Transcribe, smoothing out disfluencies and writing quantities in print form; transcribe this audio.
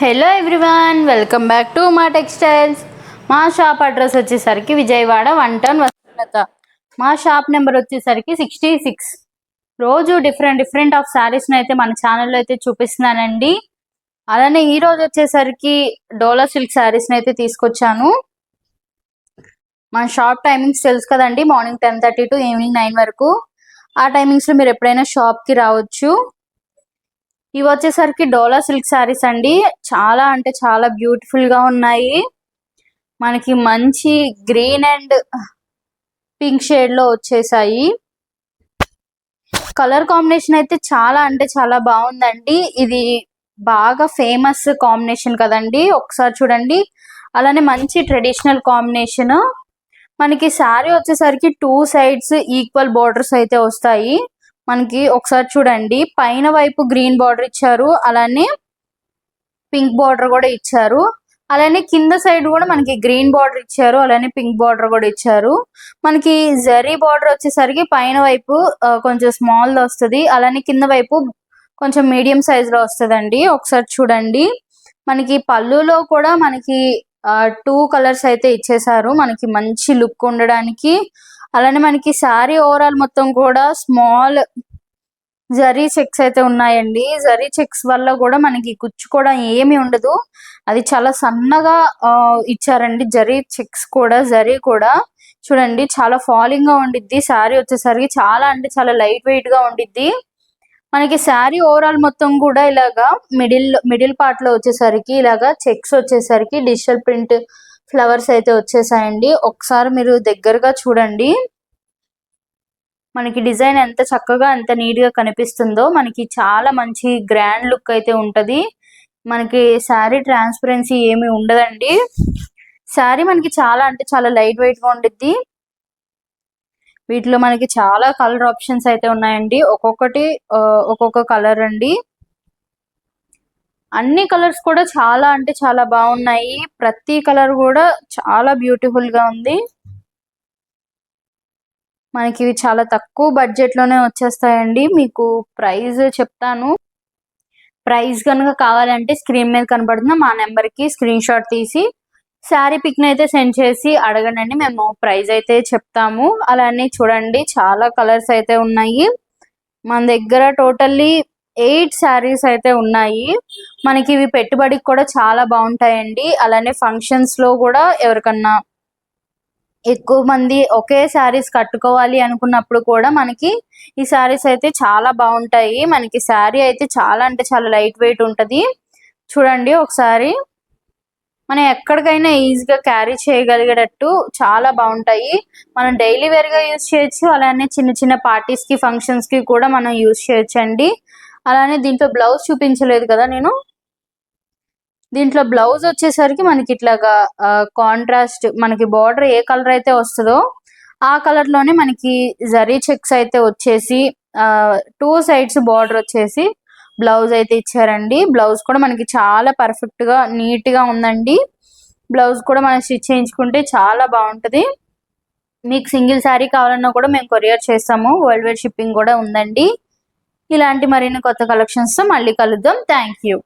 Hello everyone, welcome back to మా textiles. మా shop address వచ్చేసరికి విజయవాడ 1 టౌన్ వసలత. మా షాప్ నెంబర్ వచ్చేసరికి 66. రోజు డిఫరెంట్ ఆఫ్ శారీస్ని అయితే మన ఛానల్లో అయితే చూపిస్తున్నానండి. అలానే ఈ రోజు వచ్చేసరికి డోలా సిల్క్ శారీస్ని అయితే తీసుకొచ్చాను. మన షాప్ టైమింగ్స్ తెలుసు కదండి, మార్నింగ్ 10:30 టు ఈవినింగ్ 9 వరకు. ఆ టైమింగ్స్లో మీరు ఎప్పుడైనా షాప్కి రావచ్చు. ఇవి వచ్చేసరికి డోలా సిల్క్ శారీస్ అండి. చాలా అంటే చాలా బ్యూటిఫుల్ గా ఉన్నాయి. మనకి మంచి గ్రీన్ అండ్ పింక్ షేడ్ లో వచ్చేసాయి. కలర్ కాంబినేషన్ అయితే చాలా అంటే చాలా బాగుందండి. ఇది బాగా ఫేమస్ కాంబినేషన్ కదండి, ఒకసారి చూడండి. అలానే మంచి ట్రెడిషనల్ కాంబినేషన్. మనకి శారీ వచ్చేసరికి 2 సైడ్స్ ఈక్వల్ బోర్డర్స్ అయితే వస్తాయి. మనకి ఒకసారి చూడండి, పైన వైపు గ్రీన్ బార్డర్ ఇచ్చారు, అలానే పింక్ బార్డర్ కూడా ఇచ్చారు. అలానే కింద సైడ్ కూడా మనకి గ్రీన్ బార్డర్ ఇచ్చారు, అలానే పింక్ బార్డర్ కూడా ఇచ్చారు. మనకి జరీ బార్డర్ వచ్చేసరికి పైన వైపు కొంచెం స్మాల్ వస్తుంది, అలానే కింద వైపు కొంచెం మీడియం సైజ్ లో వస్తుందండి. ఒకసారి చూడండి, మనకి పళ్ళులో కూడా మనకి 2 కలర్స్ అయితే ఇచ్చేసారు, మనకి మంచి లుక్ ఉండడానికి. అలానే మనకి శారీ ఓవరాల్ మొత్తం కూడా స్మాల్ జరీ చెక్స్ అయితే ఉన్నాయండి. జరీ చెక్స్ వల్ల కూడా మనకి కుచ్చు కూడా ఏమి ఉండదు, అది చాలా సన్నగా ఇచ్చారండి. జరీ చెక్స్ కూడా, జరీ కూడా చూడండి చాలా ఫాలింగ్ గా ఉండిద్ది. శారీ వచ్చేసరికి చాలా అంటే చాలా లైట్ వెయిట్ గా ఉండిద్ది. మనకి శారీ ఓవరాల్ మొత్తం కూడా ఇలాగా మిడిల్ పార్ట్ లో వచ్చేసరికి ఇలాగా చెక్స్ వచ్చేసరికి డిజిటల్ ప్రింట్ ఫ్లవర్స్ అయితే వచ్చేసాయండి. ఒకసారి మీరు దగ్గరగా చూడండి, మనకి డిజైన్ ఎంత చక్కగా ఎంత నీట్ గా కనిపిస్తుందో. మనకి చాలా మంచి గ్రాండ్ లుక్ అయితే ఉంటది. మనకి శారీ ట్రాన్స్పరెన్సీ ఏమి ఉండదండి. శారీ మనకి చాలా అంటే చాలా లైట్ వెయిట్ గా ఉండిద్ది. వీటిలో మనకి చాలా కలర్ ఆప్షన్స్ అయితే ఉన్నాయండి, ఒక్కొక్కటి ఒక్కొక్క కలర్ అండి. అన్ని కలర్స్ కూడా చాలా అంటే చాలా బాగున్నాయి. ప్రతి కలర్ కూడా చాలా బ్యూటిఫుల్ గా ఉంది. మనకి ఇవి చాలా తక్కువ బడ్జెట్ లోనే వచ్చేస్తాయండి. మీకు ప్రైస్ చెప్తాను. ప్రైస్ కనుక కావాలంటే స్క్రీన్ మీద కనబడుతున్న మా నెంబర్ కి స్క్రీన్ షాట్ తీసి శారీ పిక్ అయితే సెండ్ చేసి అడగండి, మేము ప్రైస్ అయితే చెప్తాము. అలానే చూడండి, చాలా కలర్స్ అయితే ఉన్నాయి. మన దగ్గర టోటల్లీ 8 శారీస్ అయితే ఉన్నాయి. మనకి ఇవి పెట్టుబడికి కూడా చాలా బాగుంటాయండి. అలానే ఫంక్షన్స్ లో కూడా ఎవరికన్నా ఎక్కువ మంది ఒకే శారీస్ కట్టుకోవాలి అనుకున్నప్పుడు కూడా మనకి ఈ శారీస్ అయితే చాలా బాగుంటాయి. మనకి శారీ అయితే చాలా అంటే చాలా లైట్ వెయిట్ ఉంటది. చూడండి ఒకసారి, మనం ఎక్కడికైనా ఈజీగా క్యారీ చేయగలిగేటట్టు చాలా బాగుంటాయి. మనం డైలీ వేర్ గా యూజ్ చేయొచ్చు, అలానే చిన్న చిన్న పార్టీస్ కి ఫంక్షన్స్ కి కూడా మనం యూజ్ చేయొచ్చండి. అలానే దీంట్లో బ్లౌజ్ చూపించలేదు కదా నేను. దీంట్లో బ్లౌజ్ వచ్చేసరికి మనకి ఇట్లాగా కాంట్రాస్ట్, మనకి బార్డర్ ఏ కలర్ అయితే వస్తుందో ఆ కలర్ లోనే మనకి జరీ చెక్స్ అయితే వచ్చేసి 2 సైడ్స్ బార్డర్ వచ్చేసి బ్లౌజ్ అయితే ఇచ్చారండి. బ్లౌజ్ కూడా మనకి చాలా పర్ఫెక్ట్ గా నీట్ గా ఉందండి. బ్లౌజ్ కూడా మనం స్టిచ్ చేయించుకుంటే చాలా బాగుంటది. మీకు సింగిల్ శారీ కావాలన్నా కూడా మేము కొరియర్ చేస్తాము, వరల్డ్ వైడ్ షిప్పింగ్ కూడా ఉందండి. ఇలాంటి మరిన్ని కొత్త కలెక్షన్స్ తో మళ్ళీ కలుద్దాం. Thank you.